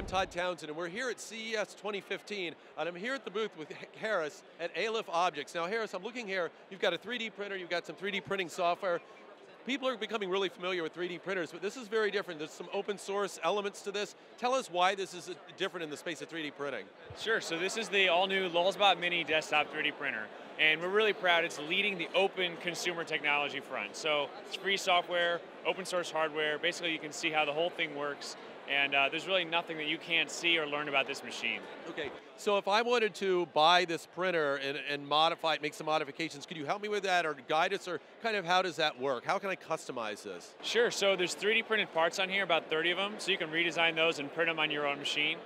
I'm Todd Townsend, and we're here at CES 2015, and I'm here at the booth with Harris at Aleph Objects. Now, Harris, I'm looking here, you've got a 3D printer, you've got some 3D printing software. People are becoming really familiar with 3D printers, but this is very different. There's some open source elements to this. Tell us why this is different in the space of 3D printing. Sure, so this is the all-new Lulzbot Mini desktop 3D printer, and we're really proud it's leading the open consumer technology front. So it's free software, open source hardware, basically you can see how the whole thing works, and there's really nothing that you can't see or learn about this machine. Okay, so if I wanted to buy this printer and modify it, make some modifications, could you help me with that or guide us, or kind of how does that work? How can I customize this? Sure, so there's 3D printed parts on here, about 30 of them, so you can redesign those and print them on your own machine.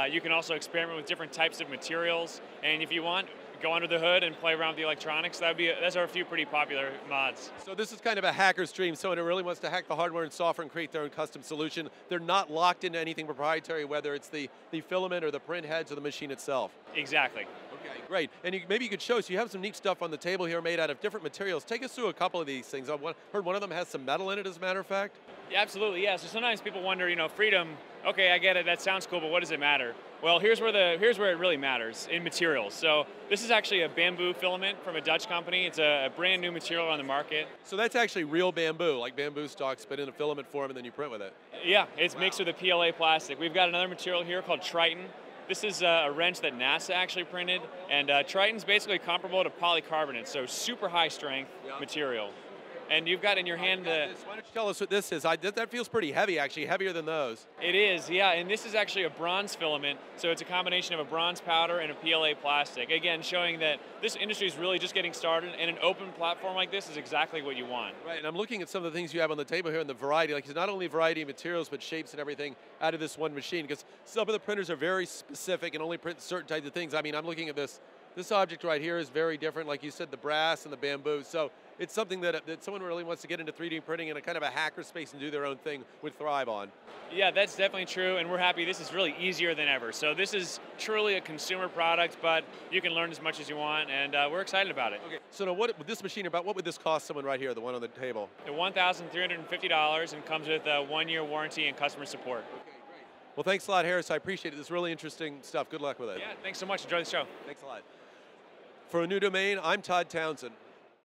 You can also experiment with different types of materials, and if you want, go under the hood and play around with the electronics. Those are a few pretty popular mods. So this is kind of a hacker's dream. Someone who really wants to hack the hardware and software and create their own custom solution. They're not locked into anything proprietary, whether it's the filament or the print heads or the machine itself. Exactly. Okay, great. And maybe you could show us, you have some neat stuff on the table here made out of different materials. Take us through a couple of these things. I've heard one of them has some metal in it, as a matter of fact. Yeah, absolutely, yeah. So sometimes people wonder, freedom, okay, I get it, that sounds cool, but what does it matter? Well, here's where it really matters, in materials. So this is actually a bamboo filament from a Dutch company. It's a brand new material on the market. So that's actually real bamboo, like bamboo stalks, but in a filament form, and then you print with it. Yeah, it's mixed with a PLA plastic. We've got another material here called Triton. This is a wrench that NASA actually printed, and Triton's basically comparable to polycarbonate, so super high strength material. And you've got in your hand Why don't you tell us what this is? That feels pretty heavy, actually, heavier than those. It is, yeah, and this is actually a bronze filament, so it's a combination of a bronze powder and a PLA plastic. Again, showing that this industry is really just getting started, and an open platform like this is exactly what you want. Right, and I'm looking at some of the things you have on the table here and the variety. Like, it's not only a variety of materials, but shapes and everything out of this one machine, because some of the printers are very specific and only print certain types of things. I mean, I'm looking at this. This object right here is very different, like you said, the brass and the bamboo. So it's something that someone really wants to get into 3D printing in a kind of a hacker space and do their own thing would thrive on. Yeah, that's definitely true, and we're happy. This is really easier than ever. So this is truly a consumer product, but you can learn as much as you want, and we're excited about it. Okay, so now what would this machine what would this cost someone right here, the one on the table? The $1,350 and comes with a 1-year warranty and customer support. Okay, great. Well, thanks a lot, Harris. I appreciate it. This is really interesting stuff. Good luck with it. Yeah, thanks so much. Enjoy the show. Thanks a lot. For A New Domain, I'm Todd Townsend.